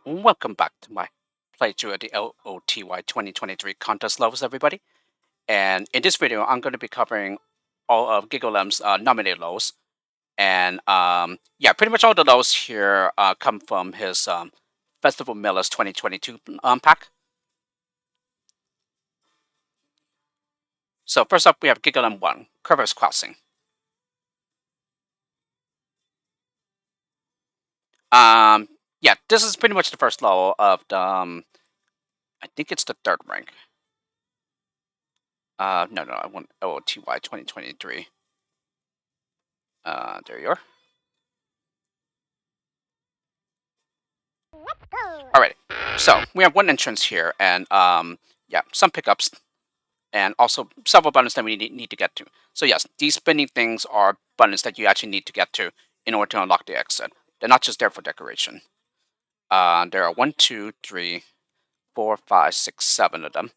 Welcome back to my playthrough of the LOTY 2023 contest levels, everybody. And in this video, I'm going to be covering all of Gigalem's nominated levels. And yeah, pretty much all the levels here come from his Festival Millers 2022 pack. So first up, we have Gigalem 1, Crevice Crossing. Yeah, this is pretty much the first level of the, I think it's the third rank. No, I want LOTY 2023. There you are. Alright, so we have one entrance here, and yeah, some pickups, and also several buttons that we need to get to. So yes, these spinning things are buttons that you actually need to get to in order to unlock the exit. They're not just there for decoration. There are 1, 2, 3, 4, 5, 6, 7 of them.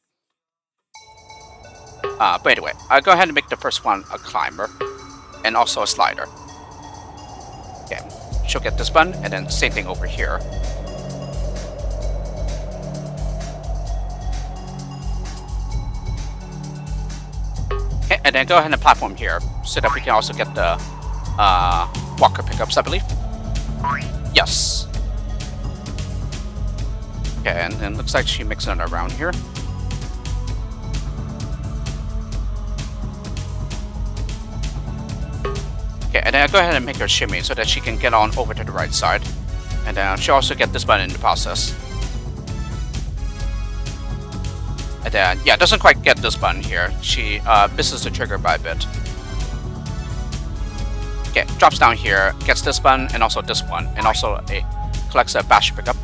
But anyway, I'll go ahead and make the first one a climber, and also a slider. Okay, she'll get this button, and then same thing over here. Okay, and then go ahead and platform here, so that we can also get the walker pickups, I believe. Yes. Okay, and then looks like she mixing it around here. Okay, and then I'll go ahead and make her shimmy so that she can get on over to the right side. And then she'll also get this button in the process. And then, yeah, doesn't quite get this button here. She misses the trigger by a bit. Okay, drops down here, gets this button, and also this one, and also collects a basher pickup.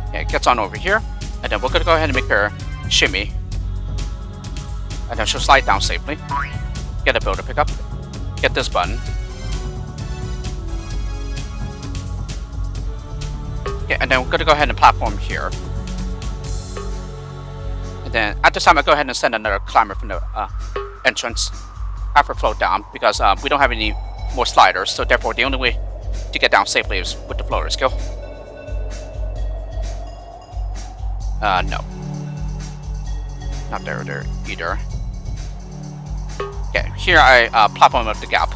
Okay, gets on over here, and then we're gonna go ahead and make her shimmy. And then she'll slide down safely. Get a builder pickup. Get this button. Okay, and then we're gonna go ahead and platform here. And then at this time, I go ahead and send another climber from the entrance. Have her float down because we don't have any more sliders, so therefore the only way to get down safely is with the floater skill. No. Not there either. Okay, here I platform up the gap.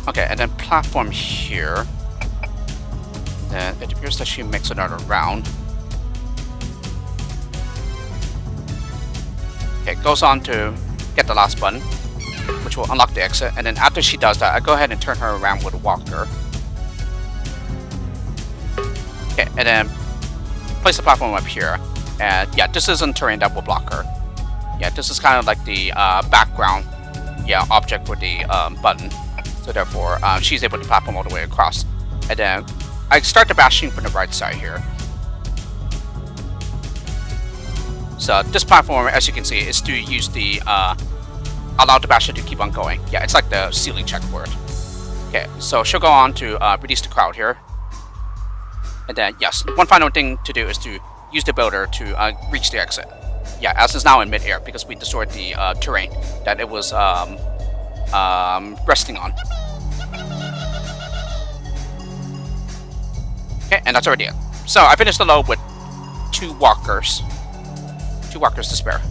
Okay, and then platform here. Then it appears that she makes another round. Okay, goes on to get the last button, which will unlock the exit. And then after she does that, I go ahead and turn her around with a walker. Okay, and then place the platform up here. And yeah, this isn't terrain that will block her. Yeah, this is kind of like the background, yeah, object for the button. So therefore, she's able to platform all the way across. And then I start the bashing from the right side here. So this platform, as you can see, is to use the allow the basher to keep on going. Yeah, it's like the ceiling check for it. Okay, so she'll go on to release the crowd here. And then, yes, one final thing to do is to use the builder to reach the exit. Yeah, as it's now in mid-air because we destroyed the terrain that it was resting on. Okay, and that's already it. So I finished the load with 2 walkers. 2 walkers to spare.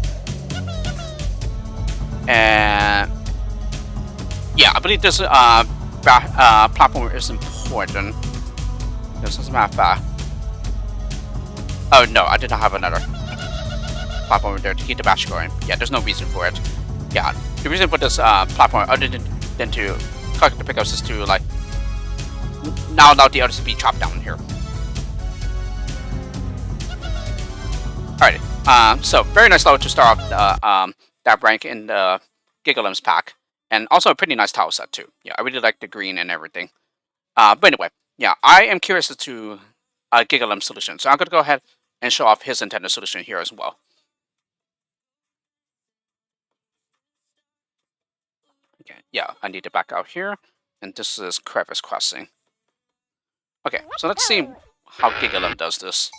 And yeah, I believe this platform is important. Because as a matter of fact, oh no, I did not have another platform there to keep the batch going. Yeah, there's no reason for it. Yeah, the reason for this platform, other than to collect the pickups, is to like now allow the others to be chopped down here. Alrighty, so very nice level to start off that rank in the Gigalem's pack, and also a pretty nice tile set too. Yeah, I really like the green and everything. But anyway, yeah, I am curious as to Gigalem's solution, so I'm going to go ahead and show off his intended solution here as well. Okay, yeah, I need to back out here, and this is Crevice Crossing. Okay, so let's see how Gigalem does this.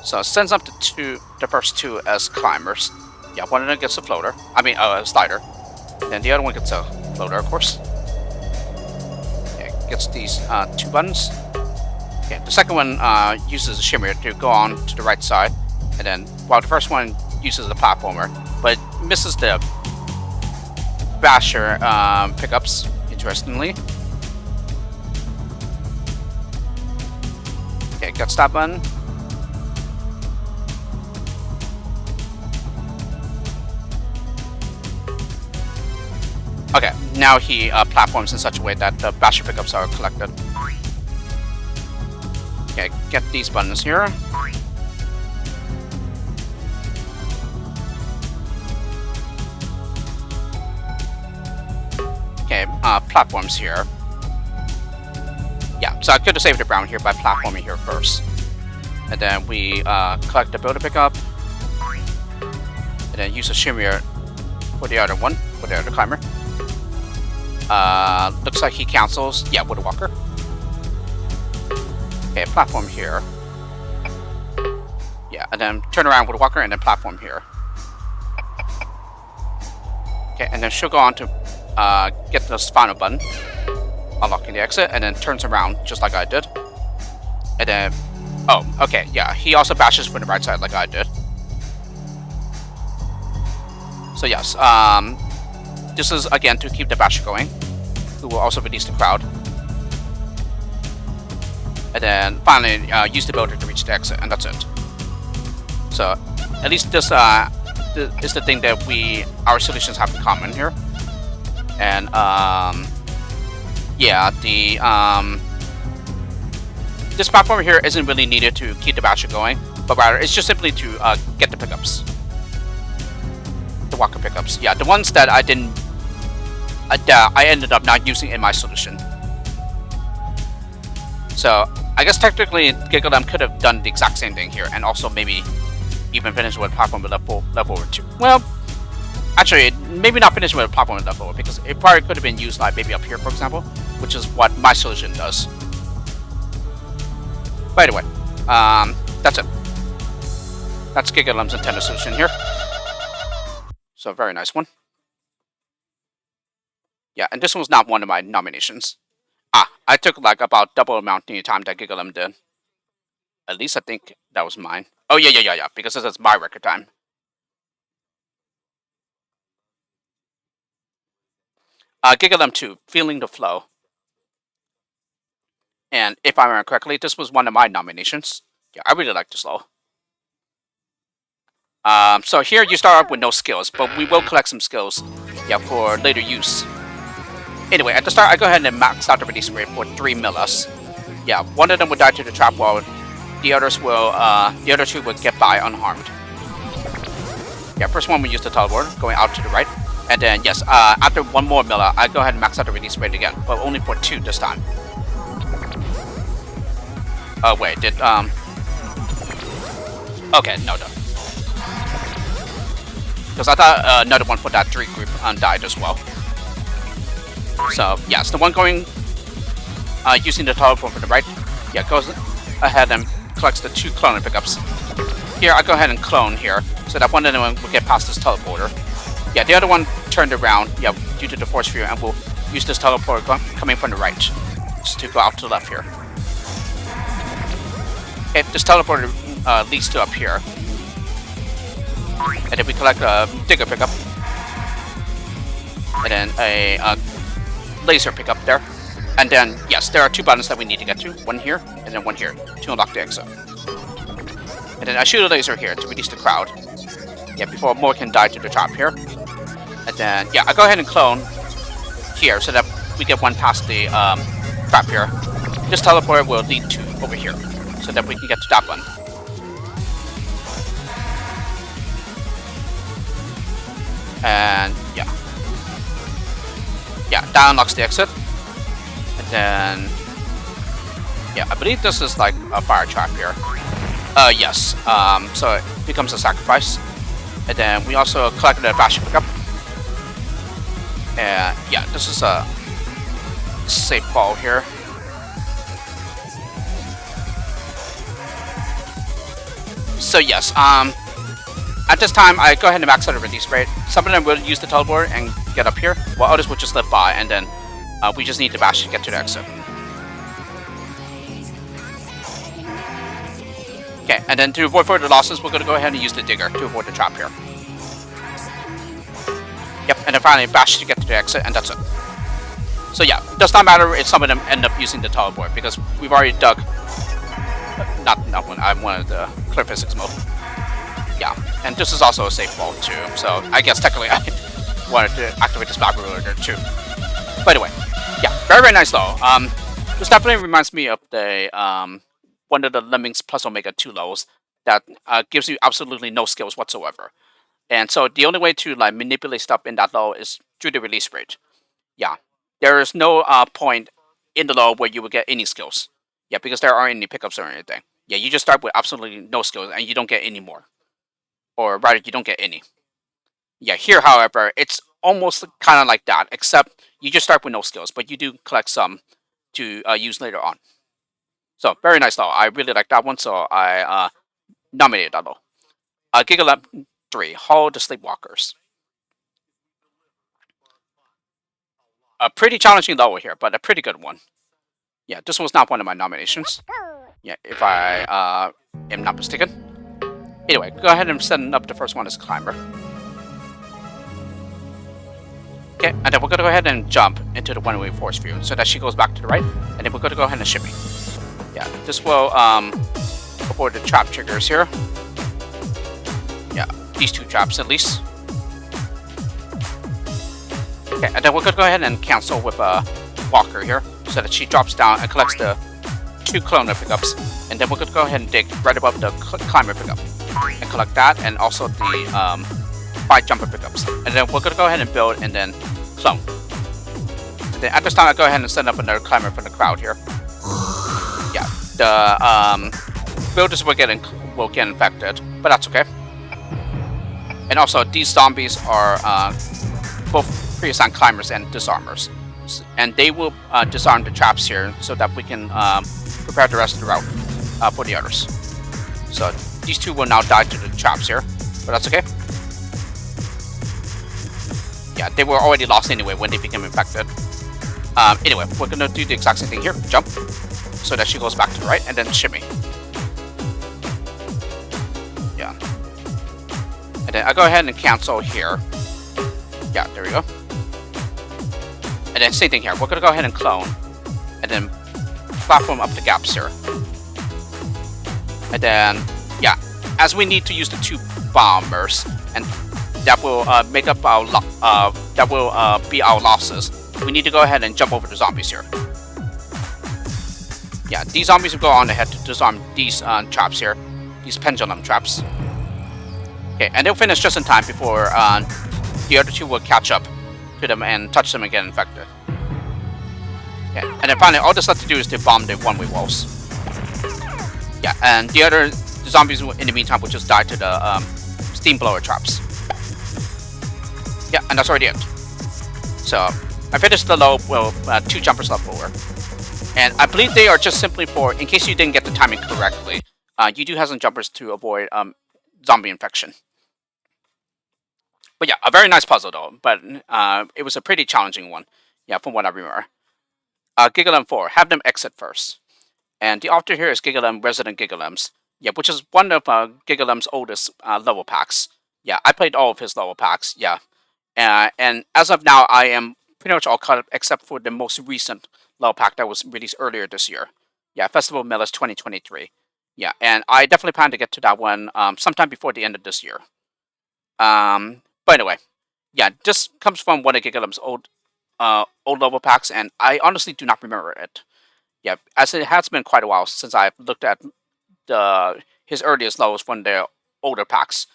So it sends up the first two as climbers. Yeah, one of them gets a floater. I mean, a slider. Then the other one gets a floater, of course. Yeah, gets these 2 buttons. Okay, the second one uses a shimmer to go on to the right side, and then while the first one uses the platformer, but misses the basher pickups, interestingly. Okay, gets that button. Okay, now he platforms in such a way that the basher pickups are collected. Okay, get these buttons here. Okay, platforms here. Yeah, so I could have saved the brown here by platforming here first. And then we collect the builder pickup. And then use a shimmer for the other one, for the other climber. Looks like he cancels. Yeah, with a walker. Okay, platform here. Yeah, and then turn around with a walker and then platform here. Okay, and then she'll go on to get this final button, unlocking the exit, and then turns around just like I did. And then, oh, okay, yeah, he also bashes from the right side like I did. So yes, this is again to keep the basher going, who will also release the crowd. And then finally use the builder to reach the exit, and that's it. So at least this is the thing that our solutions have in common here. And yeah, this platform here isn't really needed to keep the basher going, but rather it's just simply to get the pickups, the walker pickups. Yeah, the ones that I didn't, I ended up not using in my solution. So I guess technically Gigalem could have done the exact same thing here, and also maybe even finish with platform with level 2. Well, actually, maybe not finish with a platform with level, because it probably could have been used like maybe up here, for example, which is what my solution does. By the way, that's it. That's Gigalem's intended solution here. So a very nice one. Yeah, and this one's not one of my nominations. I took like about double amount the time that Gigalem did. At least I think that was mine. Oh yeah, because this is my record time. Gigalem 2, Feeling the Flow. And if I remember correctly, this was one of my nominations. Yeah, I really like this level. So here you start off with no skills, but we will collect some skills, yeah, for later use. Anyway, at the start, I go ahead and max out the release rate for 3 millis. Yeah, one of them will die to the trap wall. The others will, the other 2 will get by unharmed. Yeah, first one we use the teleport, going out to the right. And then, yes, after 1 more milla, I go ahead and max out the release rate again, but only for 2 this time. Oh, wait, did, okay, no. Because I thought another one for that 3 group died as well. So, yes, the one going, using the teleport from the right, yeah, goes ahead and collects the 2 cloning pickups. Here, I go ahead and clone here, so that one of them will get past this teleporter. Yeah, the other one turned around, yeah, due to the force field, and we'll use this teleporter coming from the right, just to go out to the left here. Okay, this teleporter leads to up here. And then we collect a digger pickup. And then a laser pickup there. And then, yes, there are 2 buttons that we need to get to. One here, and then one here, to unlock the exit. And then I shoot a laser here to release the crowd. Yeah, before more can die to the trap here. And then, yeah, I go ahead and clone here so that we get one past the trap here. This teleporter will lead to over here, so that we can get to that one. And yeah, that unlocks the exit. And then, yeah, I believe this is like a fire trap here. Yes. So it becomes a sacrifice. And then we also collected a basher pickup. And yeah, this is a safe ball here. So yes, at this time, I go ahead and max out the release rate. Some of them will use the teleport and get up here, while others will just live by, and then we just need to bash to get to the exit. Okay, and then to avoid further losses, we're going to go ahead and use the digger to avoid the trap here. Yep, and then finally bash to get to the exit, and that's it. So yeah, it does not matter if some of them end up using the teleport, because we've already dug... Not one, I wanted the clear physics mode. Yeah, and this is also a safe vault too, so I guess technically I wanted to activate the spot ruler there too. But anyway, yeah, very, very nice though. This definitely reminds me of the one of the Lemmings plus Omega 2 levels that gives you absolutely no skills whatsoever. And so the only way to like manipulate stuff in that level is through the release rate. Yeah, there is no point in the level where you will get any skills. Yeah, because there aren't any pickups or anything. Yeah, you just start with absolutely no skills and you don't get any more. Or rather, you don't get any. Yeah, here, however, it's almost kind of like that, except you just start with no skills, but you do collect some to use later on. So, very nice though. I really like that one, so I nominated that though. Gigalem 3, Hall of the Sleepwalkers. A pretty challenging level here, but a pretty good one. Yeah, this was not one of my nominations. Yeah, if I am not mistaken. Anyway, go ahead and set up the first one as a climber. Okay, and then we're going to go ahead and jump into the one-way force view so that she goes back to the right, and then we're going to go ahead and shimmy. Yeah, this will avoid the trap triggers here. Yeah, these two traps at least. Okay, and then we're going to go ahead and cancel with a walker here so that she drops down and collects the 2 cloner pickups, and then we're going to go ahead and dig right above the climber pickup and collect that, and also the 5 jumper pickups. And then we're going to go ahead and build and then clone. And then at this time, I'll go ahead and send up another climber from the crowd here. Yeah, the builders will get infected, but that's okay. And also, these zombies are both pre-assigned climbers and disarmers, and they will disarm the traps here so that we can prepare the rest of the route for the others. So these 2 will now die to the traps here, but that's okay. Yeah, they were already lost anyway when they became infected. Anyway, we're gonna do the exact same thing here. Jump, so that she goes back to the right, and then shimmy. Yeah. And then I go ahead and cancel here. Yeah, there we go. And then same thing here. We're gonna go ahead and clone, and then platform up the gaps here. And then, yeah, as we need to use the 2 bombers, and that will make up our be our losses. We need to go ahead and jump over the zombies here. Yeah, these zombies will go on ahead to disarm these traps here, these pendulum traps. Okay, and they'll finish just in time before the other 2 will catch up to them and touch them and get infected. Okay, and then finally, all that's left to do is to bomb the one-way walls. Yeah, and the zombies in the meantime will just die to the steam blower traps. Yeah, and that's already it. So I finished the low with 2 jumpers left over, and I believe they are just simply for, in case you didn't get the timing correctly, you do have some jumpers to avoid zombie infection. But yeah, a very nice puzzle though, but it was a pretty challenging one. Yeah, from what I remember. Gigalem 4, have them exit first. And the author here is Gigalem Resident Gigalems. Yeah, which is one of Gigalem's oldest level packs. Yeah, I played all of his level packs, yeah. And as of now, I am pretty much all caught up except for the most recent level pack that was released earlier this year. Yeah, Festival of LOTY2023. Yeah, and I definitely plan to get to that one sometime before the end of this year. But anyway, yeah, this comes from one of Gigalem's old level packs, and I honestly do not remember it. Yeah, as it has been quite a while since I've looked at his earliest levels from the older packs,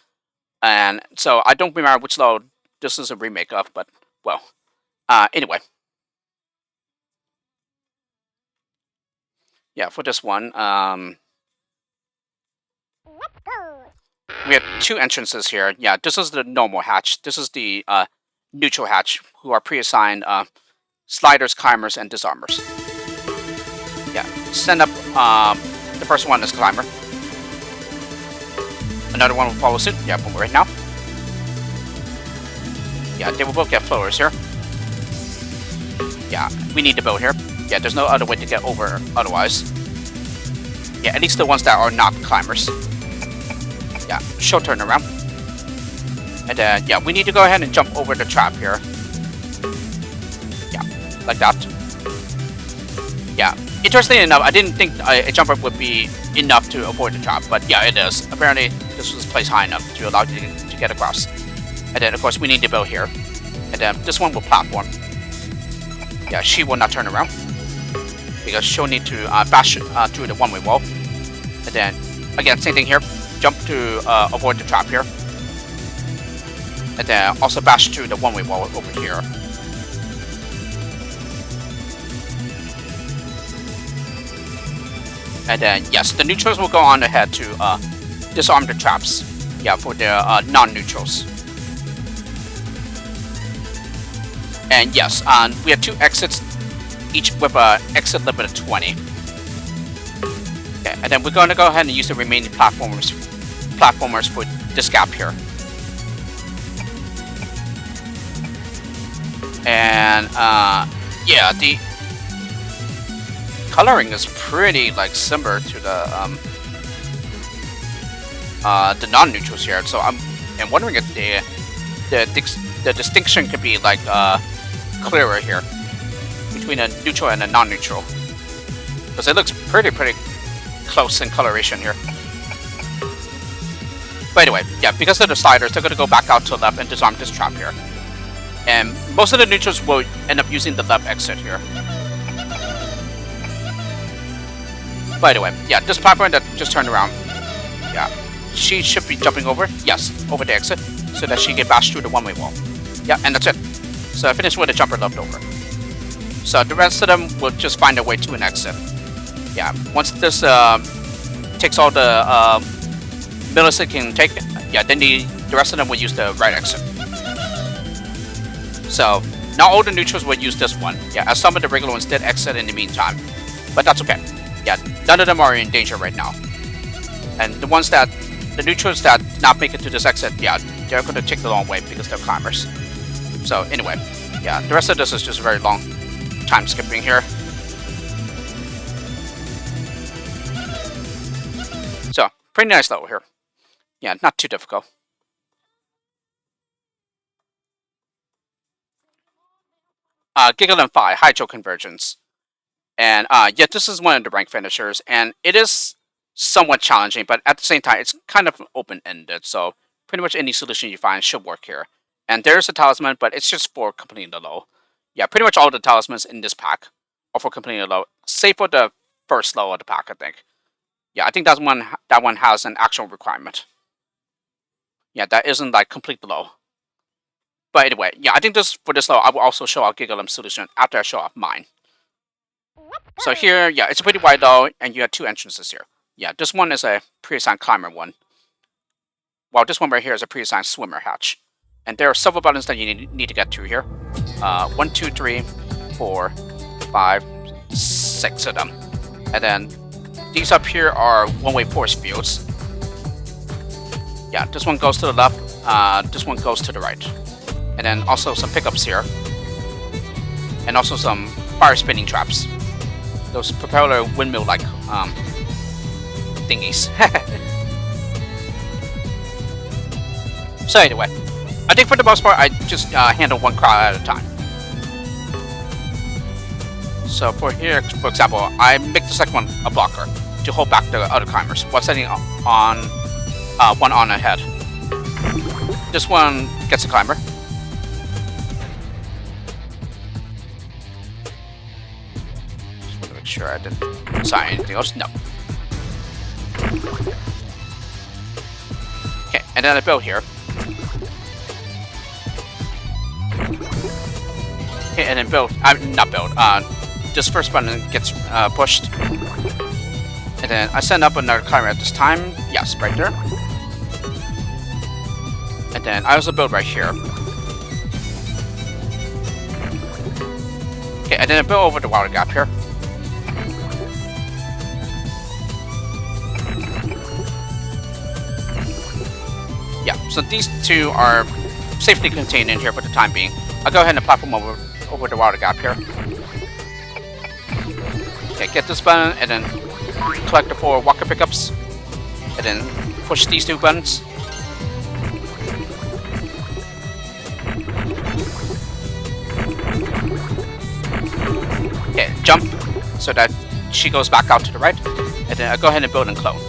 and so I don't remember which level this is a remake of. But well, anyway, yeah, for this one, we have 2 entrances here. Yeah, this is the normal hatch. This is the neutral hatch, who are pre-assigned sliders, climbers, and disarmers. Yeah, send up the first one as climber. Another one will follow suit. Yeah, boom, right now. Yeah, they will both get floaters here. Yeah, we need to build here. Yeah, there's no other way to get over otherwise. Yeah, at least the ones that are not climbers. Yeah, she'll turn around. And then, yeah, we need to go ahead and jump over the trap here. Yeah, like that. Yeah, interestingly enough, I didn't think a jump up would be enough to avoid the trap, but yeah, it is. Apparently, this was placed high enough to allow you to get across. And then, of course, we need to build here. And then, this one will platform. Yeah, she will not turn around, because she'll need to bash through the one-way wall. And then, again, same thing here. Jump to avoid the trap here. And then also bash through the one-way wall over here. And then, yes, the neutrals will go on ahead to disarm the traps. Yeah, for the non-neutrals. And yes, we have 2 exits, each with an exit limit of 20. Okay, and then we're going to go ahead and use the remaining platformers for this gap here. And yeah, the coloring is pretty like similar to the non-neutrals here. So I'm wondering if the distinction could be like clearer here between a neutral and a non-neutral, because it looks pretty close in coloration here. But anyway, yeah, because of the sliders, they're going to go back out to the left and disarm this trap here. And most of the neutrals will end up using the left exit here. By the way, yeah, this platform that just turned around, yeah, she should be jumping over, yes, over the exit, so that she can bash through the one-way wall. Yeah, and that's it. So I finished with a jumper left over. So the rest of them will just find their way to an exit. Yeah, once this takes all the millisecond it can take, yeah, then the rest of them will use the right exit. So not all the neutrals will use this one. Yeah, as some of the regular ones did exit in the meantime, but that's okay. Yeah, none of them are in danger right now. And the neutrals that not make it to this exit, yeah, they're going to take the long way because they're climbers. So anyway, yeah, the rest of this is just very long time skipping here. So pretty nice level here. Yeah, not too difficult. Gigalem 5 Hydro Convergence. And yeah, this is one of the rank finishers, and it is somewhat challenging, but at the same time, it's kind of open-ended, so pretty much any solution you find should work here. And there's a talisman, but it's just for completing the low. Yeah, pretty much all the talismans in this pack are for completing the low, save for the first low of the pack, I think. Yeah, I think that one has an actual requirement. Yeah, that isn't like complete the low. But anyway, yeah, I think for this low, I will also show our Gigalem's solution after I show off mine. So here, yeah, it's a pretty wide low, and you have 2 entrances here. Yeah, this one is a pre-assigned climber one, while this one right here is a pre-assigned swimmer hatch. And there are several buttons that you need to get to here. 1, 2, 3, 4, 5, 6 of them. And then these up here are one-way force fields. Yeah, this one goes to the left, this one goes to the right. And then also some pickups here. And also some fire spinning traps. Those propeller windmill-like thingies. So anyway, I think for the most part, I just handle one crowd at a time. So for here, for example, I make the second one a blocker to hold back the other climbers while setting on one on ahead. This one gets a climber. Just want to make sure I didn't sign anything else. No. Okay, and then I build here. Okay, and then build. Not build. This first button gets pushed. And then I send up another climber at this time. Yes, right there. And then I also build right here. Okay, and then I build over the water gap here. Yeah, so these two are safely contained in here for the time being. I'll go ahead and platform over the water gap here. Okay, get this button, and then collect the 4 walker pickups, and then push these 2 buttons. Okay, jump, so that she goes back out to the right, and then I'll go ahead and build and clone.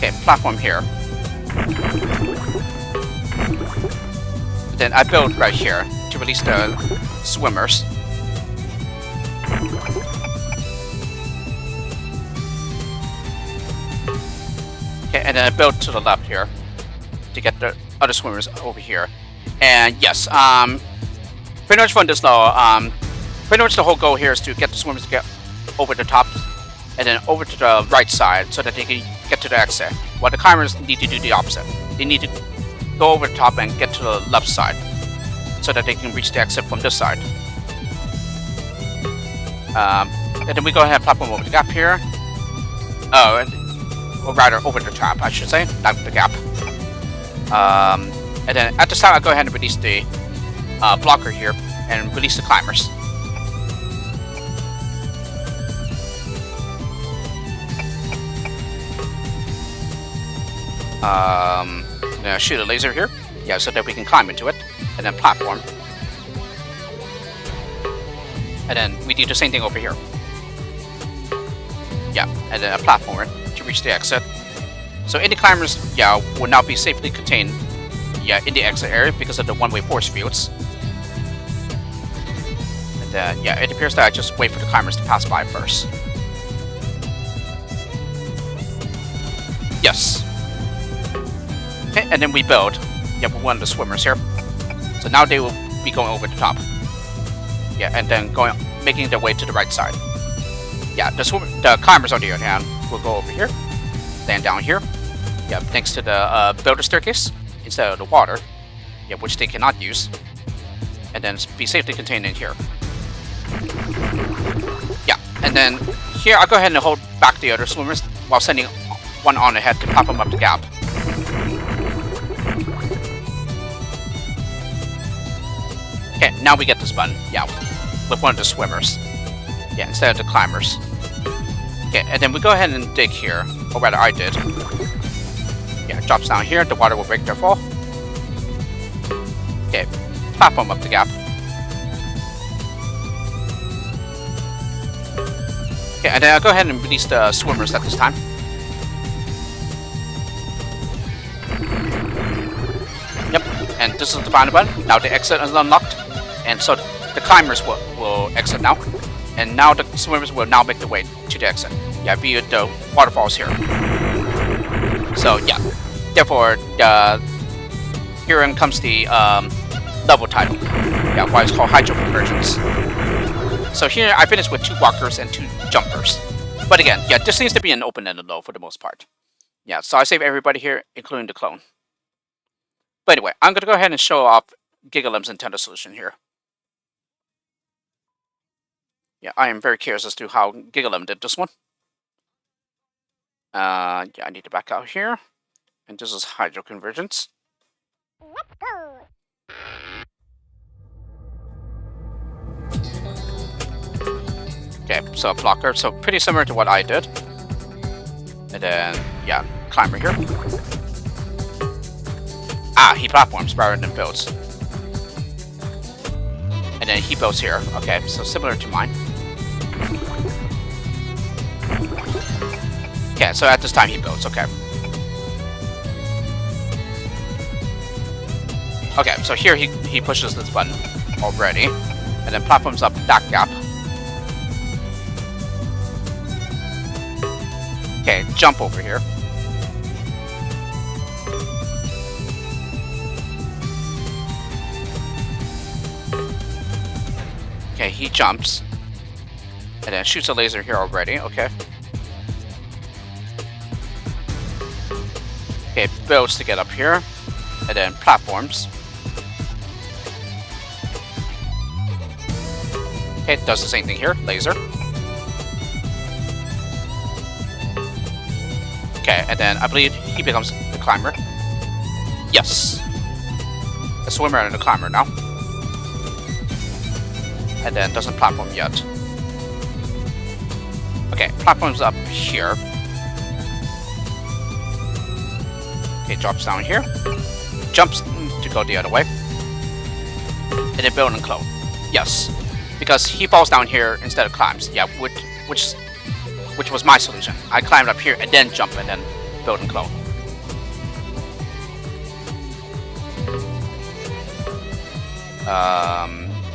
Okay, platform here. Then I build right here to release the swimmers. Okay, and then I build to the left here to get the other swimmers over here. And yes, pretty much from this level, pretty much the whole goal here is to get the swimmers to get over the top and then over to the right side so that they can get to the exit. While the climbers need to do the opposite. They need to go over the top and get to the left side so that they can reach the exit from this side. And then we go ahead and platform over the gap here. Oh, or rather over the trap, I should say, not the gap. And then at this time, I'll go ahead and release the blocker here and release the climbers. I'm gonna shoot a laser here, yeah, so that we can climb into it, and then platform. And then we do the same thing over here. Yeah, and then a platformer to reach the exit. So any climbers, yeah, will now be safely contained, yeah, in the exit area because of the one-way force fields. And then, yeah, it appears that I just wait for the climbers to pass by first. Yes. Okay, and then we build, yeah, with one of the swimmers here. So now they will be going over the top. Yeah, and then making their way to the right side. Yeah, the climbers on the other hand will go over here, then down here. Yeah, thanks to the builder staircase instead of the water, yeah, which they cannot use, and then be safely contained in here. Yeah, and then here I'll go ahead and hold back the other swimmers while sending one on ahead to pop them up the gap. Okay, now we get this button, yeah, with one of the swimmers. Yeah, instead of the climbers. Okay, and then we go ahead and dig here, or rather I did. Yeah, it drops down here, the water will break their fall. Okay, platform up the gap. Okay, and then I'll go ahead and release the swimmers at this time. Yep, and this is the final button. Now the exit is unlocked, and so the climbers will exit now. And now the swimmers will now make their way to the exit. Yeah, via the waterfalls here. So yeah, therefore here comes the level title. Yeah, why it's called Hydro Convergence. So here I finished with 2 walkers and 2 jumpers. But again, yeah, this seems to be an open-ended level for the most part. Yeah, so I save everybody here, including the clone. But anyway, I'm gonna go ahead and show off Gigalem's Nintendo solution here. Yeah, I am very curious as to how Gigalem did this one. Yeah, I need to back out here. And this is Hydro Convergence. Let's go. Okay, so a blocker, so pretty similar to what I did. And then, yeah, climber here. Ah, he platforms rather than builds. And then he builds here. Okay, so similar to mine. Okay, so at this time he builds, okay. Okay, so here he pushes this button already. And then platforms up that gap. Okay, jump over here. Okay, he jumps. And then shoots a laser here already, okay. Okay, builds to get up here. And then platforms. Okay, does the same thing here, laser. Okay, and then I believe he becomes the climber. Yes. The swimmer and the climber now. And then doesn't platform yet. Okay, platform's up here. Okay, drops down here. Jumps to go the other way. And then build and clone. Yes. Because he falls down here instead of climbs. Yeah, which was my solution. I climbed up here and then jump and then build and clone.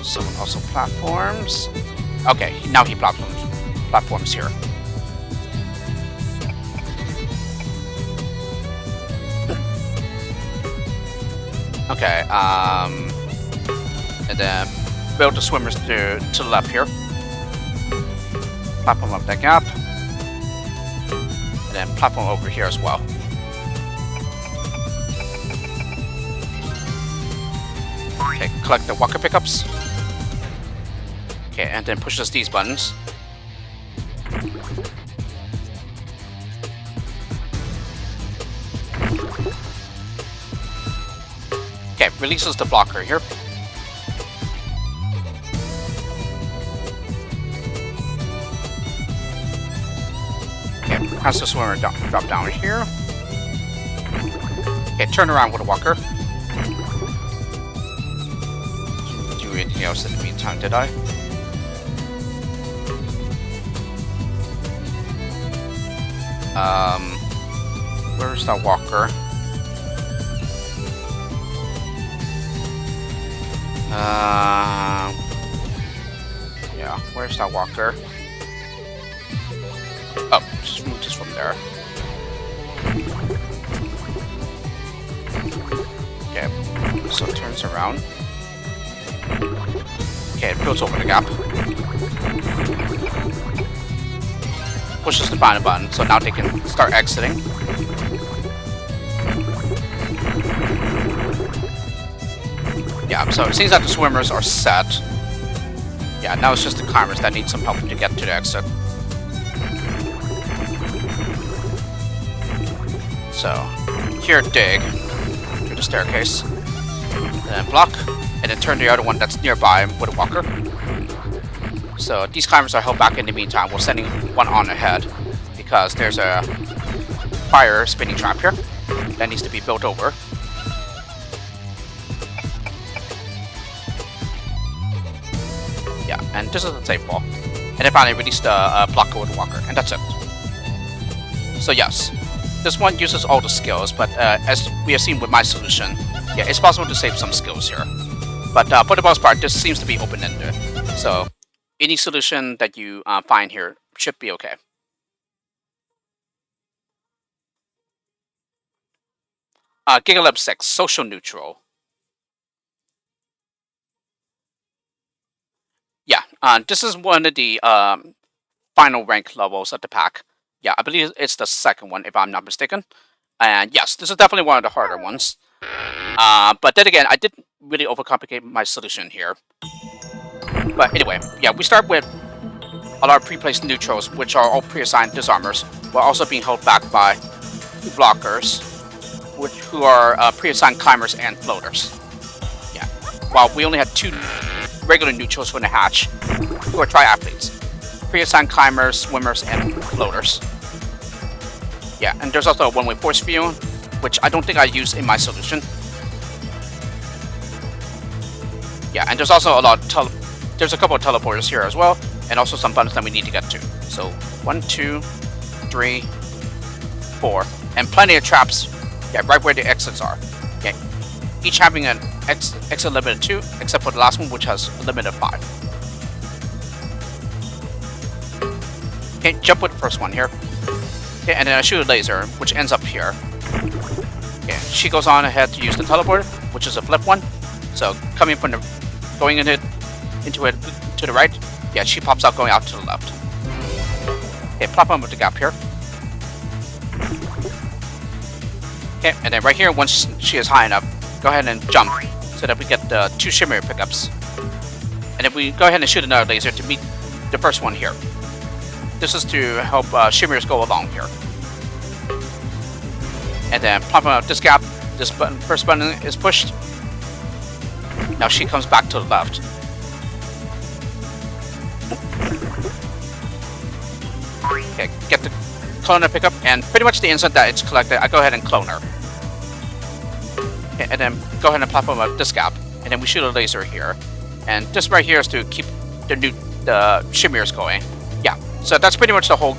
Someone also platforms. Okay, now he platforms here. Okay, and then build the swimmers to the left here. Platform up that gap. And then platform over here as well. Okay, collect the walker pickups. Okay, and then pushes these buttons. Okay, releases the blocker here. Okay, has the swimmer drop down here. Okay, turn around with a walker. Didn't do anything else in the meantime, did I? Where's that walker? Yeah, where's that walker? Oh, just move this from there. Okay, so it turns around. Okay, it builds over the gap. Pushes the bind button, so now they can start exiting. Yeah, so it seems that the swimmers are set. Yeah, now it's just the climbers that need some help to get to the exit. So, here dig through the staircase. And then block, and then turn the other one that's nearby with a walker. So these climbers are held back in the meantime. We're sending one on ahead because there's a fire spinning trap here that needs to be built over. Yeah, and this is a safe wall. And then finally release the blocker with the walker, and that's it. So yes, this one uses all the skills, but as we have seen with my solution, yeah, it's possible to save some skills here. But for the most part, this seems to be open-ended. So any solution that you find here should be okay. Gigalem 6, Social Neutral. Yeah, this is one of the final rank levels of the pack. Yeah, I believe it's the second one, if I'm not mistaken. And yes, this is definitely one of the harder ones. But then again, I didn't really overcomplicate my solution here. But anyway, yeah, we start with a lot of pre-placed neutrals, which are all pre-assigned disarmers, while also being held back by blockers, who are pre-assigned climbers and floaters. Yeah, while we only had 2 regular neutrals for the hatch, who are triathletes. Pre-assigned climbers, swimmers, and floaters. Yeah, and there's also a one-way force field, which I don't think I used in my solution. Yeah, and there's also a lot of there's a couple of teleporters here as well, and also some buttons that we need to get to. So 1, 2, 3, 4, and plenty of traps. Yeah, right where the exits are. Okay, each having an exit limit of 2, except for the last one, which has a limit of 5. Okay, jump with the first one here. Okay, and then I shoot a laser, which ends up here. Okay, she goes on ahead to use the teleporter, which is a flip one. So coming from the going into it to the right, yeah, she pops out going out to the left. Okay, plop on with the gap here. Okay, and then right here, once she is high enough, go ahead and jump so that we get the 2 shimmer pickups. And then we go ahead and shoot another laser to meet the first one here. This is to help shimmers go along here. and then popping out this gap. This button, first button is pushed. Now she comes back to the left. Okay, get the cloner pickup, and pretty much the instant that it's collected, I go ahead and clone her. Okay, and then go ahead and platform up this gap, and then we shoot a laser here. And this right here is to keep the shimmiers going. Yeah, so that's pretty much the whole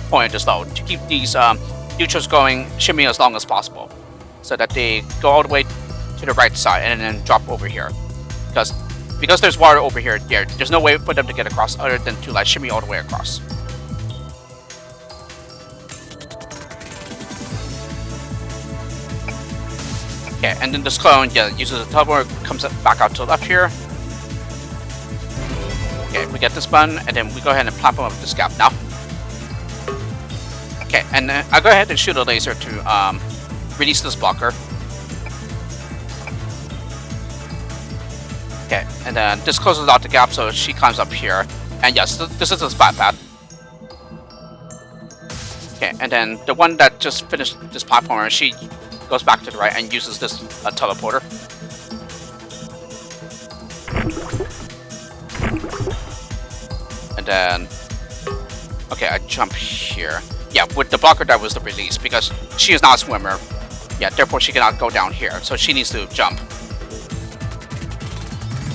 point of this load, to keep these neutrals going, shimmying as long as possible, so that they go all the way to the right side and then drop over here. Because there's water over here, there's no way for them to get across other than to like shimmy all the way across. Okay, and then this clone, uses a teleporter, comes back out to the left here. Okay, we get this button, and then we go ahead and platform up this gap now. Okay, and I go ahead and shoot a laser to release this blocker. Okay, and then this closes out the gap, so she climbs up here. And yes, this is a spot path. Okay, and then the one that just finished this platformer, she goes back to the right and uses this teleporter. And then, okay, I jump here. Yeah, with the blocker that was the release, because she is not a swimmer. Yeah, therefore she cannot go down here, so she needs to jump.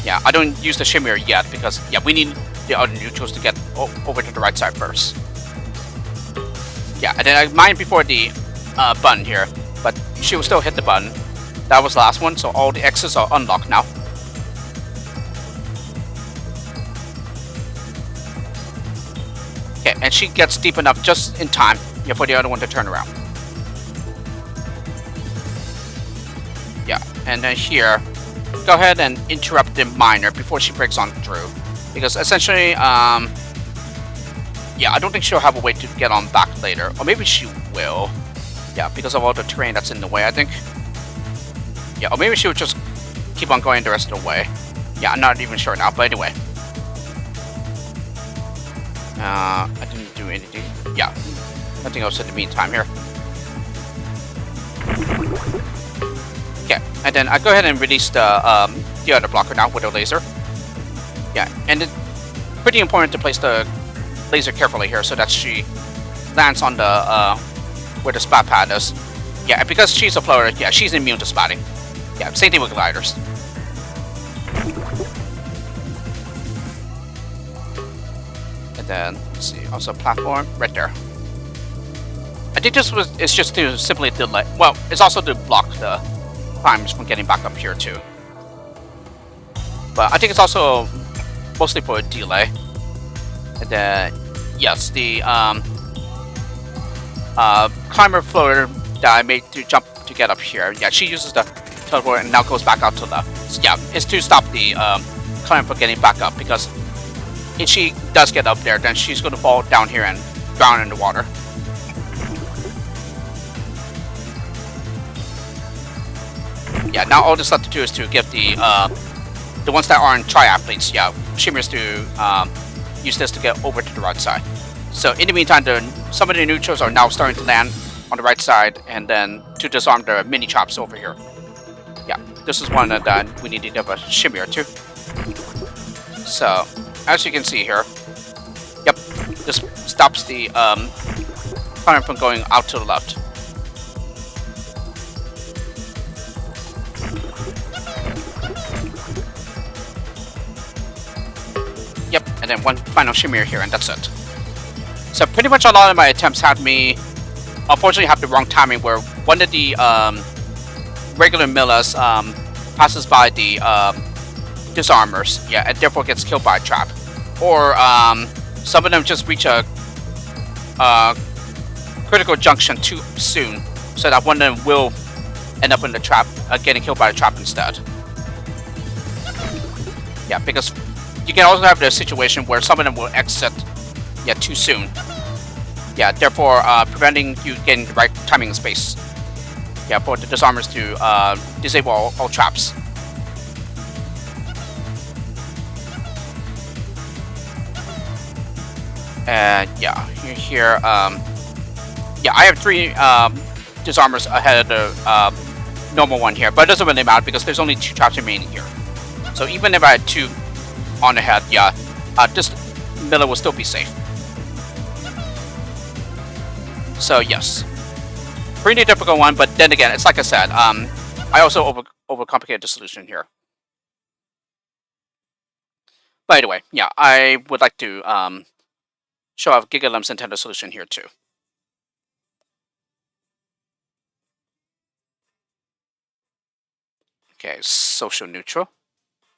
Yeah, I don't use the shimmer yet because, yeah, we need the other neutrals to get over to the right side first. Yeah, and then I mined before the button here, but she will still hit the button. That was the last one, so all the X's are unlocked now. Okay, and she gets deep enough just in time for the other one to turn around. Yeah, and then here, go ahead and interrupt the miner before she breaks on through. Because essentially, yeah, I don't think she'll have a way to get on back later. Or maybe she will. Yeah, because of all the terrain that's in the way, I think. Yeah, or maybe she would just keep on going the rest of the way. Yeah, I'm not even sure now, but anyway. I didn't do anything. Yeah, nothing else in the meantime here. Okay, and then I go ahead and release the other blocker now with a laser. Yeah, and it's pretty important to place the laser carefully here so that she lands on the where the spat pad is. Yeah, and because she's a floater, yeah, she's immune to spatting. Yeah, same thing with gliders. And then let's see, also platform right there. I think this is just to simply delay. Well, it's also to block the climbers from getting back up here too. But I think it's also mostly for a delay. And then yes, the climber floater that I made to jump to get up here. Yeah, she uses the teleport and now goes back out to the left. So, yeah, it's to stop the climber from getting back up, because if she does get up there, then she's going to fall down here and drown in the water. Yeah, now all this left to do is to give the ones that aren't triathletes, yeah, shimmers to use this to get over to the right side. So in the meantime, some of the neutrals are now starting to land on the right side, and then to disarm the mini chops over here. Yeah, this is one that we need to give a shimmer to. So as you can see here, yep, this stops the climber from going out to the left. Yep, and then one final shimmer here, and that's it. So pretty much a lot of my attempts had me, unfortunately, have the wrong timing, where one of the regular millers passes by the disarmers, yeah, and therefore gets killed by a trap. Or some of them just reach a critical junction too soon, so that one of them will end up in the trap, getting killed by the trap instead. Yeah, because you can also have the situation where some of them will exit, yeah, too soon. Yeah, therefore preventing you getting the right timing and space. Yeah, for the disarmers to disable all traps. And yeah, here, yeah, I have 3 disarmers ahead of the normal one here, but it doesn't really matter because there's only 2 traps remaining here. So even if I had 2 on the head, yeah, this Miller will still be safe. So yes, pretty difficult one, but then again, it's like I said, I also overcomplicated the solution here. By the way, yeah, I would like to show off Gigalem's Nintendo solution here too. Okay, social neutral.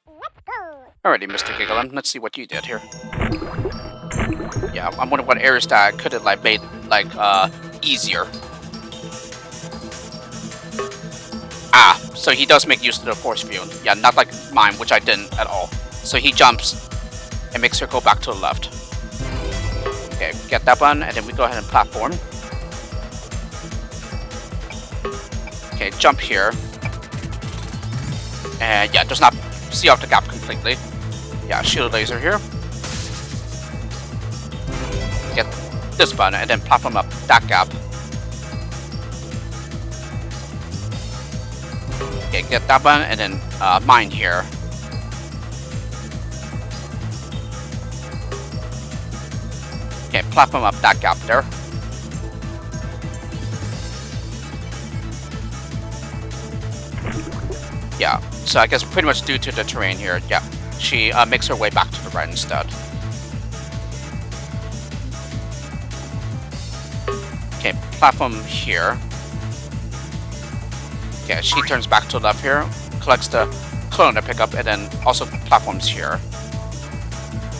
Let's go. Alrighty, Mr. Gigalem, let's see what you did here. Yeah, I'm wondering what areas that could have like made like easier. Ah, so he does make use of the force field. Yeah, not like mine, which I didn't at all. So he jumps and makes her go back to the left. Okay, get that one, and then we go ahead and platform. Okay, jump here. And yeah, does not see off the gap completely. Yeah, shield laser here. Get this button, and then platform up that gap. Okay, get that button, and then mine here. Okay, platform up that gap there. Yeah, so I guess pretty much due to the terrain here, yeah, she makes her way back to the right instead. Okay, platform here. Okay, she turns back to the left here, collects the clone to pick up, and then also platforms here.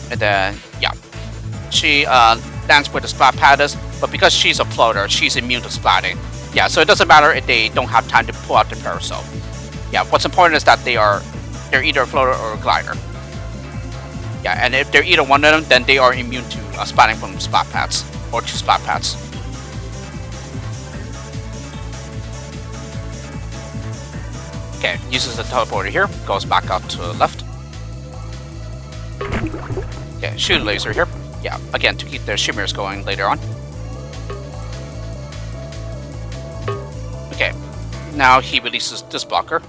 And then, yeah, she lands where the splat pad is, but because she's a floater, she's immune to splatting. Yeah, so it doesn't matter if they don't have time to pull out the parasol. Yeah, what's important is that they're either a floater or a glider. Yeah, and if they're either one of them, then they are immune to splatting from splat pads, or 2 splat pads. Okay, uses the teleporter here, goes back out to the left. Okay, shoot laser here. Yeah, again, to keep their shimmers going later on. Okay, now he releases this blocker.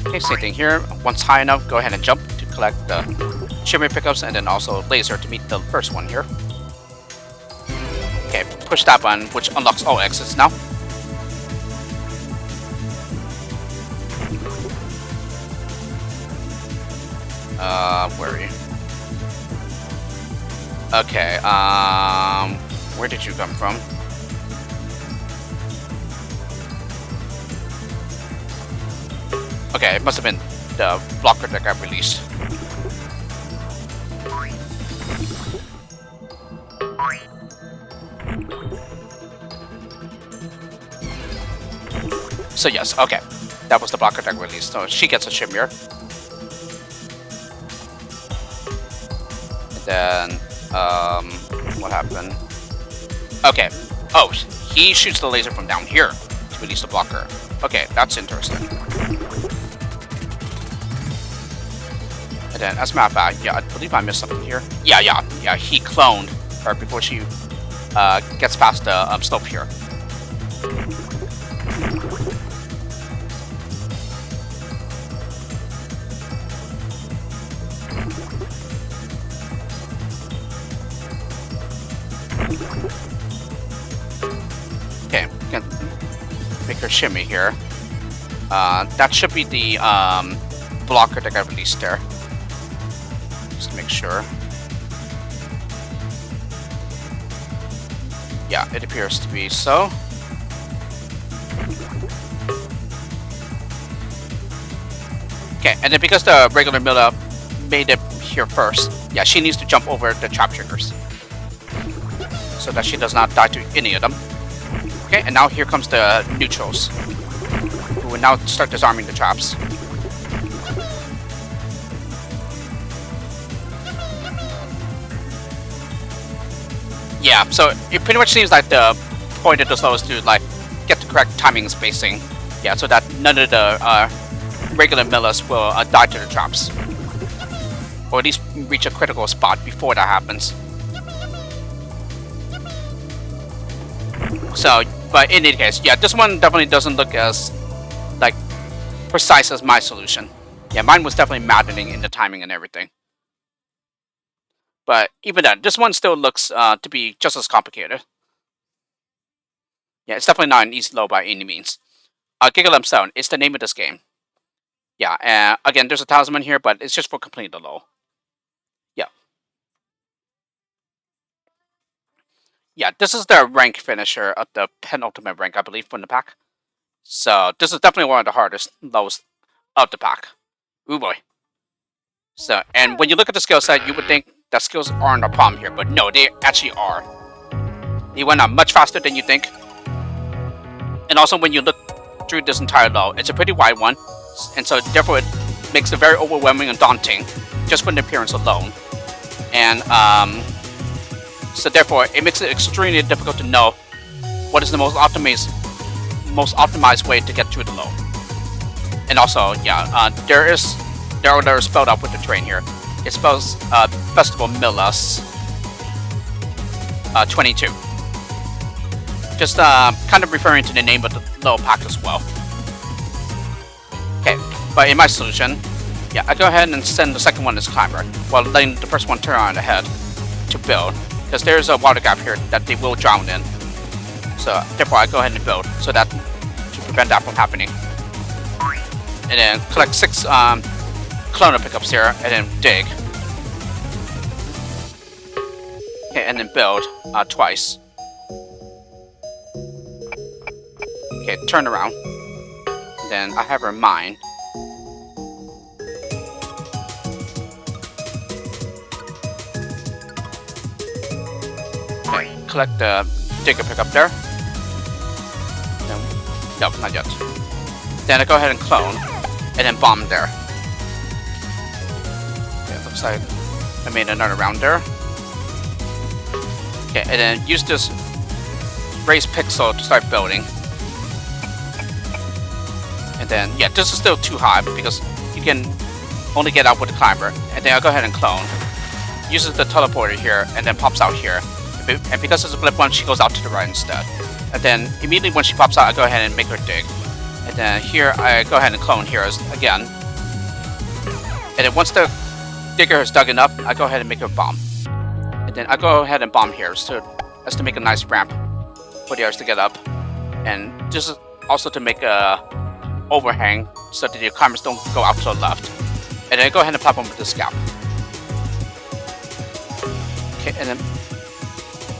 Okay, same thing here. Once high enough, go ahead and jump to collect the shimmer pickups, and then also laser to meet the first one here. Okay, push that button, which unlocks all exits now. Where are you? Okay, where did you come from? Okay, it must have been the blocker that got released. So yes, okay. That was the blocker that got released. So she gets a shimmer. Then, what happened? Okay. Oh, he shoots the laser from down here to release the blocker. Okay, that's interesting. And then, as a matter of fact, yeah, I believe I missed something here. Yeah, he cloned her before she gets past the slope here. Okay, we can make her shimmy here. That should be the blocker that got released there. Just to make sure. Yeah, it appears to be so. Okay, and then because the regular Miller made it here first, yeah, she needs to jump over the trap triggers so that she does not die to any of them. Okay, and now here comes the neutrals, who will now start disarming the traps. Yeah, so it pretty much seems like the point of the slow is to like get the correct timing and spacing. Yeah, so that none of the regular Millers will die to the traps, or at least reach a critical spot before that happens. So, but in any case, yeah, this one definitely doesn't look as like precise as my solution. Yeah, mine was definitely maddening in the timing and everything. But even then, this one still looks to be just as complicated. Yeah, it's definitely not an easy low by any means. Gigalem Stone is the name of this game. Yeah, again, there's a talisman here, but it's just for completing the low. Yeah. Yeah, this is the rank finisher of the penultimate rank, I believe, from the pack. So this is definitely one of the hardest lows of the pack. Ooh boy. So, and when you look at the skill set, you would think that skills aren't a problem here, but no, they actually are. They went up much faster than you think. And also, when you look through this entire low, it's a pretty wide one, and so therefore it makes it very overwhelming and daunting, just from the appearance alone. And so therefore, it makes it extremely difficult to know what is the most optimized way to get through the low. And also, yeah, there are spelled out with the terrain here. It spells Festival Millas 22. Just kind of referring to the name of the low pack as well. Okay, but in my solution, yeah, I go ahead and send the second one as climber, while letting the first one turn on ahead to build, because there's a water gap here that they will drown in. So therefore, I go ahead and build so that to prevent that from happening. And then collect 6 cloner pickups here, and then dig. Okay, and then build twice. Okay, turn around. Then I have her mine. Okay, collect the digger pickup there. No, not yet. Then I go ahead and clone, and then bomb there. Okay, looks like I made another round there. Okay, and then use this raise pixel to start building. And then, yeah, this is still too high because you can only get out with the climber. And then I'll go ahead and clone. Uses the teleporter here and then pops out here. And because it's a flip one, she goes out to the right instead. And then immediately when she pops out, I go ahead and make her dig. And then here, I go ahead and clone here again. And then once the digger is dug enough, I go ahead and make her bomb. And then I go ahead and bomb here as to make a nice ramp for the others to get up. And this is also to make a overhang so that the climbers don't go out to the left. And then go ahead and pop them with the scalp. Okay, and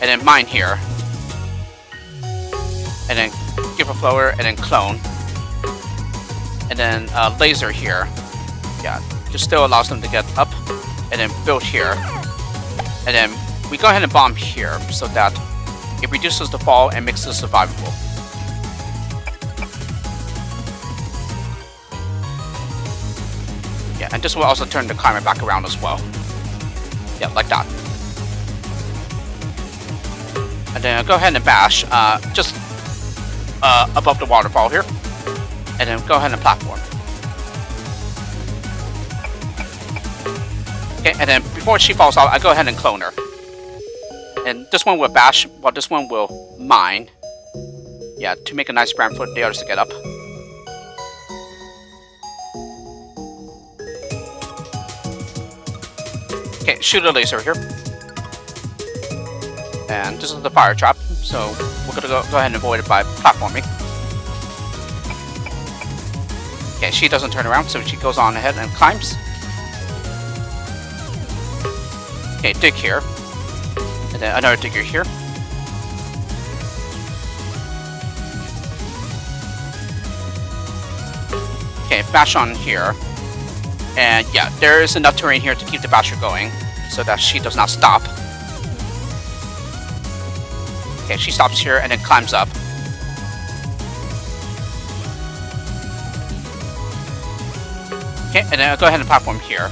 then mine here. And then give a flower and then clone. And then laser here. Yeah, just still allows them to get up. And then build here. And then we go ahead and bomb here so that it reduces the fall and makes it survivable. Yeah, and this will also turn the climber back around as well. Yeah, like that. And then go ahead and bash just above the waterfall here. And then go ahead and platform. Okay, and then before she falls out, I go ahead and clone her. And this one will bash, while this one will mine. Yeah, to make a nice ramp for the others to get up. Okay, shoot a laser here. And this is the fire trap, so we're gonna go ahead and avoid it by platforming. Okay, she doesn't turn around, so she goes on ahead and climbs. Okay, dig here. And then another digger here. Okay, bash on here. And yeah, there is enough terrain here to keep the basher going, so that she does not stop. Okay, she stops here and then climbs up. Okay, and then I'll go ahead and platform here.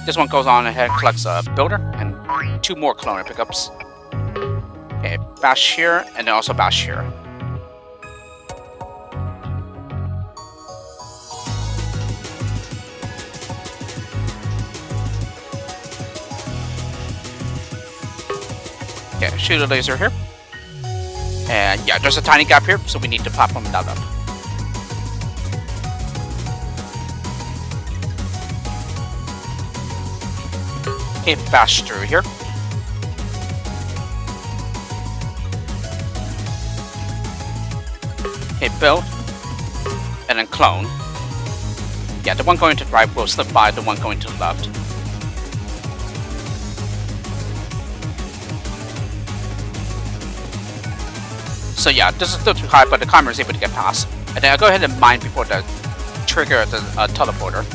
This one goes on ahead and collects a builder and 2 more cloner pickups. Okay, bash here and then also bash here. Okay, shoot a laser here. And yeah, there's a tiny gap here, so we need to platform that up. Okay, bash through here. Okay, build. And then clone. Yeah, the one going to the right will slip by the one going to the left. So yeah, this is still too high, but the climber is able to get past. And then I'll go ahead and mine before the trigger the teleporter.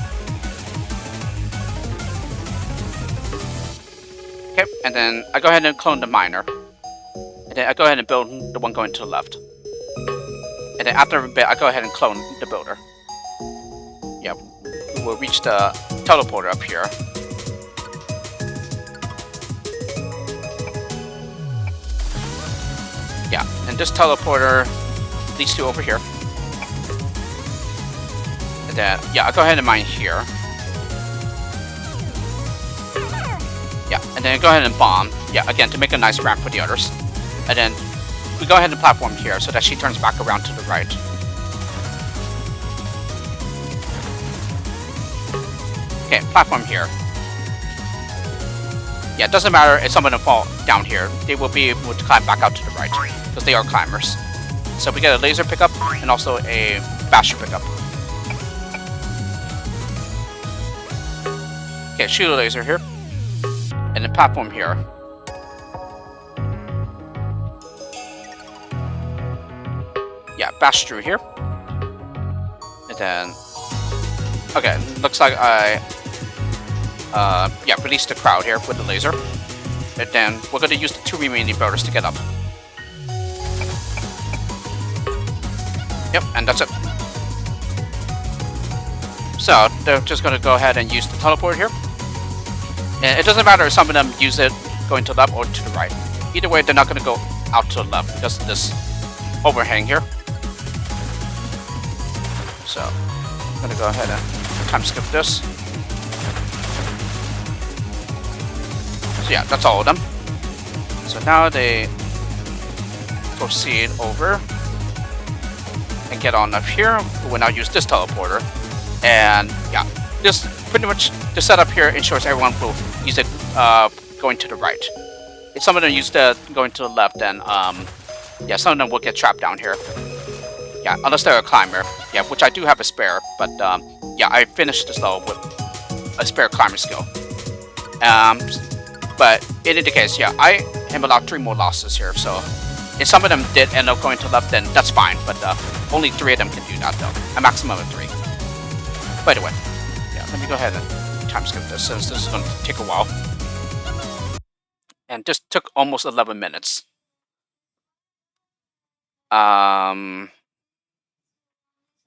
Okay, and then I go ahead and clone the miner. And then I go ahead and build the one going to the left. And then after a bit, I go ahead and clone the builder. Yeah, we will reach the teleporter up here. Yeah, and this teleporter leads to over here. And then, yeah, I'll go ahead and mine here. Yeah, and then go ahead and bomb. Yeah, again, to make a nice ramp for the others. And then we go ahead and platform here so that she turns back around to the right. Okay, platform here. Yeah, it doesn't matter if some of them fall down here. They will be able to climb back out to the right because they are climbers. So we get a laser pickup and also a basher pickup. Okay, shoot a laser here. And then platform here. Yeah, bash through here. And then... Okay, looks like I... yeah, release the crowd here with the laser. And then we're going to use the 2 remaining builders to get up. Yep, and that's it. So, they're just going to go ahead and use the teleport here. And it doesn't matter if some of them use it going to the left or to the right. Either way, they're not going to go out to the left because of this overhang here. So, I'm going to go ahead and time skip this. So yeah, that's all of them. So now they proceed over and get on up here. We'll now use this teleporter. And yeah, this pretty much the setup here ensures everyone will use it going to the right. If some of them use the going to the left, then yeah, some of them will get trapped down here. Yeah, unless they're a climber. Yeah, which I do have a spare, but yeah, I finished this level with a spare climber skill. But in any case, yeah, I am allowed 3 more losses here, so if some of them did end up going to the left, then that's fine, but only 3 of them can do that, though. A maximum of 3. By the way, yeah, let me go ahead and time skip this, since this is going to take a while. And this took almost 11 minutes.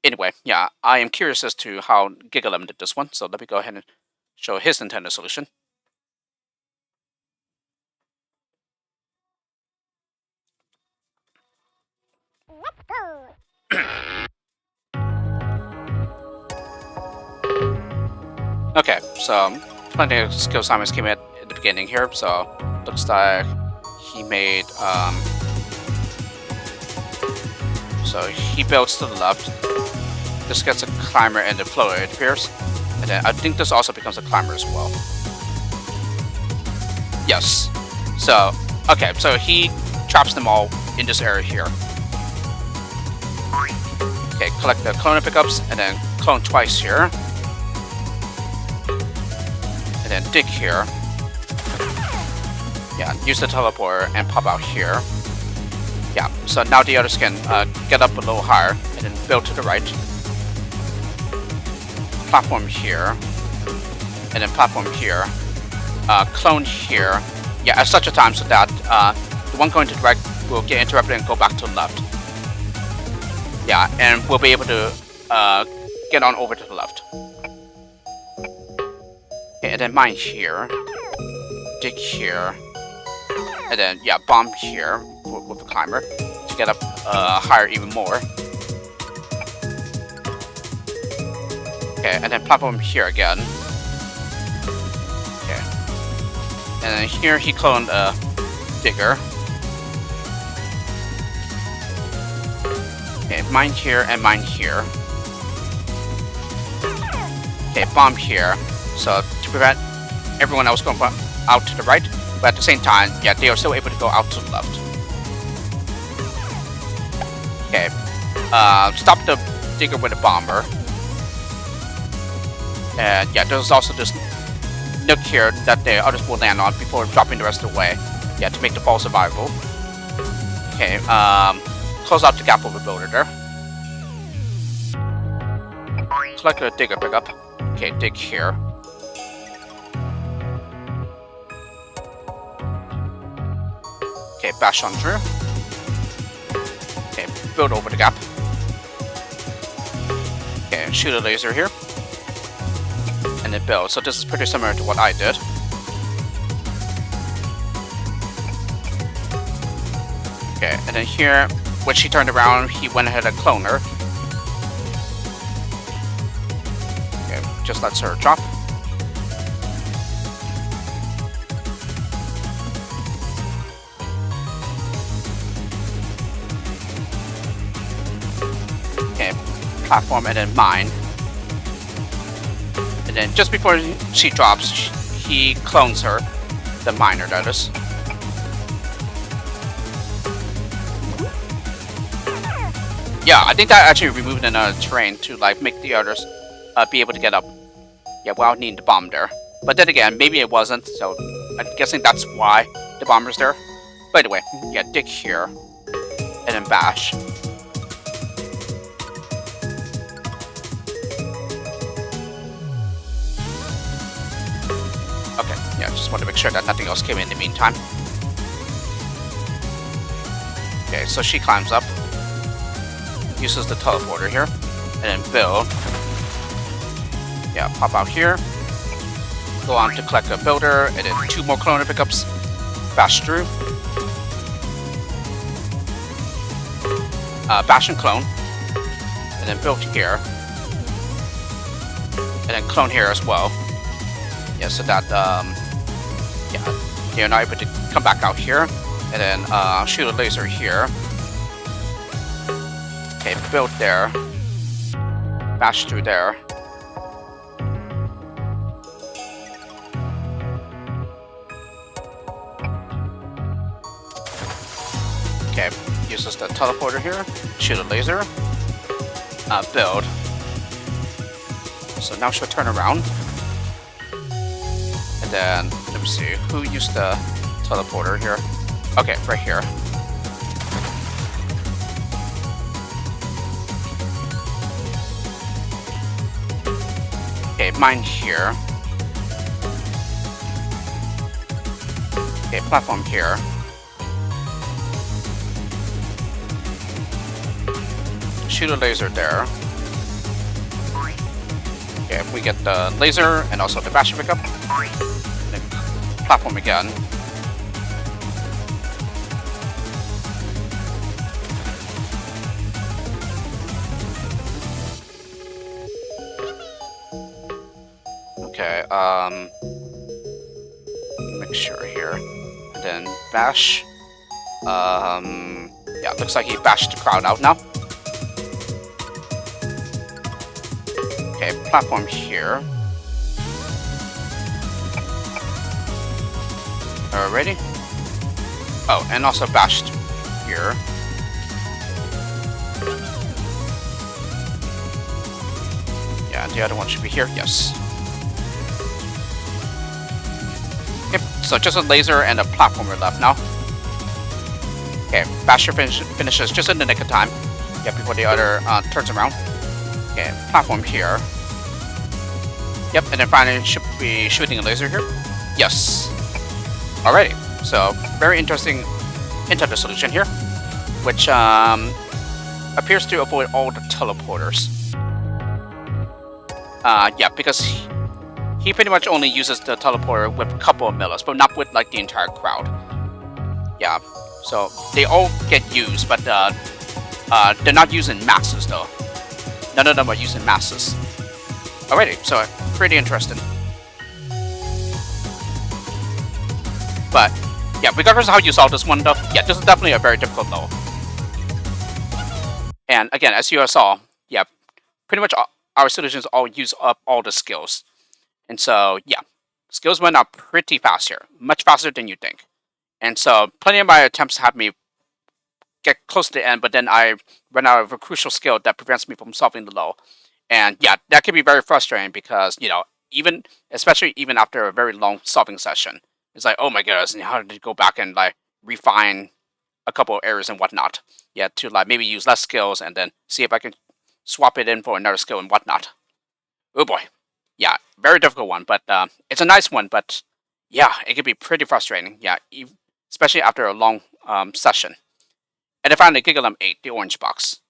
Anyway, yeah, I am curious as to how Gigalem did this one, so let me go ahead and show his intended solution. Let's go. Okay, so plenty of skill assignments came at the beginning here, so looks like he made so he builds to the left. This gets a climber and a floater, it appears. And then I think this also becomes a climber as well. Yes. So okay, so he traps them all in this area here. Okay, collect the clone pickups and then clone twice here. And then dig here. Yeah, use the teleporter and pop out here. Yeah, so now the others can get up a little higher and then build to the right. Platform here. And then platform here. Clone here. Yeah, at such a time so that the one going to the right will get interrupted and go back to the left. Yeah, and we'll be able to get on over to the left. Okay, and then mine here. Dig here. And then, yeah, bomb here with the climber to get up higher even more. Okay, and then platform here again. Okay. And then here he cloned a digger. Okay, mine here and mine here. Okay, bomb here. So to prevent everyone else going out to the right, but at the same time, yeah, they are still able to go out to the left. Okay, stop the digger with a bomber. And yeah, there's also this nook here that the others will land on before dropping the rest of the way. Yeah, to make the fall survivable. Okay, close out the gap of the builder there. Select a digger pickup. Okay, dig here. Okay, bash on through. Okay, build over the gap. Okay, shoot a laser here. And then build. So this is pretty similar to what I did. Okay, and then here, when she turned around, he went ahead and cloned her. Okay, just lets her drop. Okay, platform and then mine. And then just before she drops, he clones her, the miner that is. Yeah, I think that actually removed another terrain to like make the others be able to get up. Yeah, without needing the bomb there. But then again, maybe it wasn't, so I'm guessing that's why the bomber's there. By the way, yeah, dig here and then bash. Okay, yeah, just want to make sure that nothing else came in the meantime. Okay, so she climbs up. Uses the teleporter here, and then build. Yeah, pop out here. Go on to collect a builder, and then 2 more cloner pickups. Bash through. Bash and clone. And then build here. And then clone here as well. Yeah, so that, yeah, you're now able to come back out here. And then shoot a laser here. Okay, build there. Bash through there. Okay, uses the teleporter here. Shoot a laser. Build. So now she'll turn around. And then, let me see, who used the teleporter here? Okay, right here. Okay, mine here. Okay, platform here. Shoot a laser there. Okay, we get the laser and also the bash pickup. And then platform again. Okay, make sure here. And then bash. Yeah, looks like he bashed the crowd out now. Okay, platform here. Alrighty. Oh, and also bashed here. Yeah, the other one should be here. Yes. Yep, so just a laser and a platformer left now. Okay, Basher finishes just in the nick of time. Yeah, before the other turns around. Okay, platform here. Yep, and then finally should be shooting a laser here. Yes. Alrighty, so very interesting intended solution here, which appears to avoid all the teleporters. Yeah, because he pretty much only uses the teleporter with a couple of millers, but not with like the entire crowd. Yeah, so they all get used, but they're not using masses though. None of them are using masses. Alrighty, so pretty interesting. But yeah, regardless of how you solve this one though, yeah, this is definitely a very difficult level. And again, as you saw, yeah, pretty much our solutions all use up all the skills. And so, yeah, skills went up pretty fast here, much faster than you think. And so, plenty of my attempts have me get close to the end, but then I run out of a crucial skill that prevents me from solving the low. And yeah, that can be very frustrating because, even, especially even after a very long solving session, it's like, oh my goodness, and how to go back and like refine a couple of errors and whatnot. Yeah, to like maybe use less skills and then see if I can swap it in for another skill and whatnot. Oh boy. Yeah, very difficult one, but it's a nice one, but yeah, it can be pretty frustrating. Yeah, especially after a long session. And then finally, Gigalem 8, the orange box.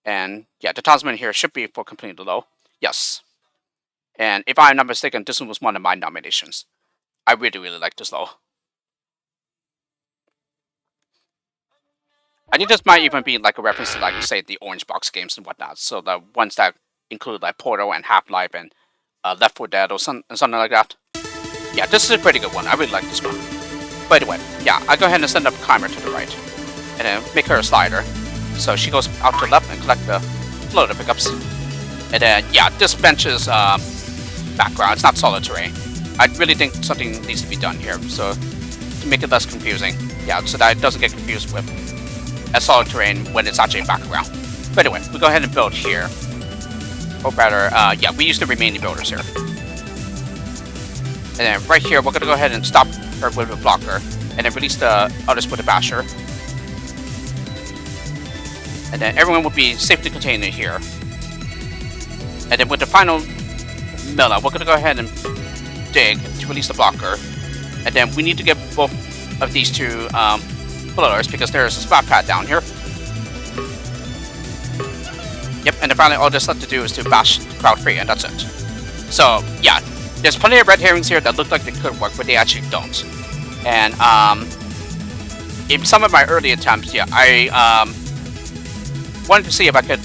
And yeah, the talisman here should be for completing the low. Yes. And if I'm not mistaken, this one was one of my nominations. I really, really like this low. I think this might even be like a reference to, like, say, the orange box games and whatnot. So the ones that include like Portal and Half-Life and Left 4 Dead or something like that. Yeah, this is a pretty good one. I really like this one. By the way, yeah, I go ahead and send up Climber to the right. And then make her a slider. So she goes out to the left and collect the floater pickups. And then, yeah, this bench's background, it's not solid terrain. I really think something needs to be done here. So to make it less confusing. Yeah, so that it doesn't get confused with a solid terrain when it's actually background. But anyway, we go ahead and build here. Or rather, yeah, we use the remaining builders here. And then right here, we're going to go ahead and stop her with a blocker. And then release the others with a basher. And then everyone will be safely contained in here. And then with the final Mela, we're going to go ahead and dig to release the blocker. And then we need to get both of these two floaters because there's a spot pad down here. Yep, and then finally all there's left to do is to bash the crowd free, and that's it. So, yeah, there's plenty of red herrings here that look like they could work, but they actually don't. And in some of my early attempts, yeah, I wanted to see if I could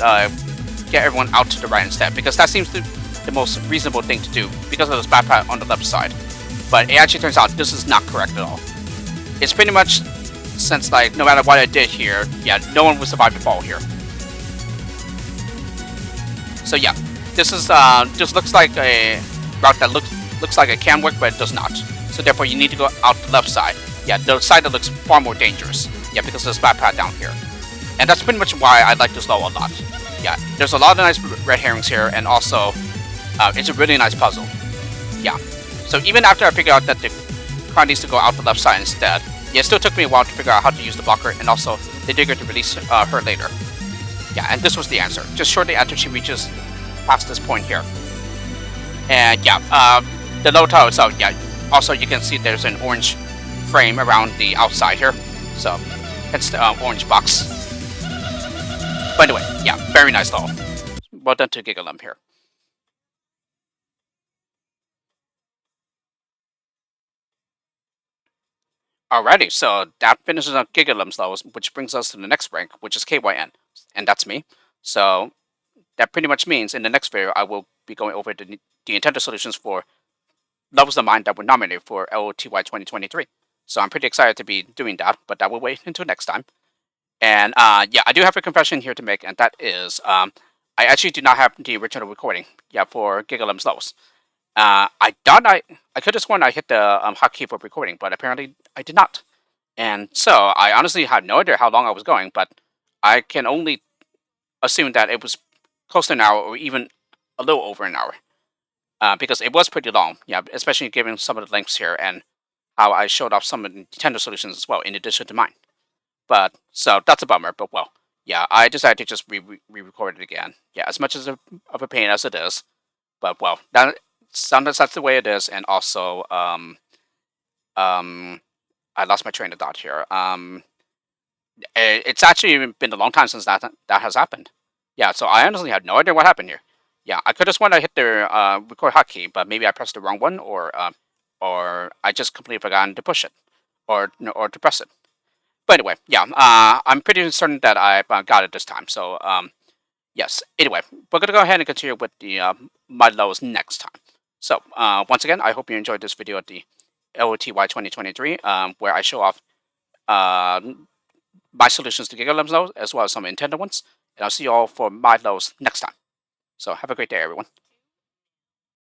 get everyone out to the right instead, because that seems to be the most reasonable thing to do because of the spot pad on the left side. But it actually turns out this is not correct at all. It's pretty much, since like no matter what I did here, yeah, no one will survive the fall here. So yeah, this is just looks like a route that looks like it can work, but it does not. So therefore, you need to go out the left side. Yeah, the side that looks far more dangerous. Yeah, because of the spot pad down here. And that's pretty much why I like this level a lot. Yeah, there's a lot of nice red herrings here, and also it's a really nice puzzle. Yeah. So even after I figured out that the car needs to go out the left side instead, yeah, it still took me a while to figure out how to use the blocker and also the digger to release her later. Yeah, and this was the answer, just shortly after she reaches past this point here. And yeah, the low tower itself, yeah, also you can see there's an orange frame around the outside here. So, it's the orange box. But anyway, yeah, very nice level. Well done to Gigalem here. Alrighty, so that finishes up Gigalem's levels, which brings us to the next rank, which is KYN. And that's me. So, that pretty much means in the next video, I will be going over the intended solutions for levels of mine that were nominated for LOTY 2023. So I'm pretty excited to be doing that, but that will wait until next time. And yeah, I do have a confession here to make, and that is I actually do not have the original recording, yeah, for Gigalem's levels. I thought I could have sworn I hit the hotkey for recording, but apparently I did not. And so I honestly have no idea how long I was going, but I can only assume that it was close to an hour or even a little over an hour. Because it was pretty long, yeah, especially given some of the links here and how I showed off some of the Nintendo solutions as well, in addition to mine. But, so, that's a bummer, but well, yeah, I decided to just re-record it again. Yeah, as much of a pain as it is, but well, sometimes that's the way it is, and also, I lost my train of thought here. It's actually been a long time since that has happened. Yeah, so I honestly had no idea what happened here. Yeah, I could have sworn I hit the record hotkey, but maybe I pressed the wrong one, or I just completely forgotten to push it, or to press it. But anyway, yeah, I'm pretty certain that I got it this time. So yes. Anyway, we're gonna go ahead and continue with the my levels next time. So once again, I hope you enjoyed this video at the LOTY 2023, where I show off my solutions to Gigalem's levels as well as some intended ones. And I'll see you all for my lows next time. So have a great day, everyone.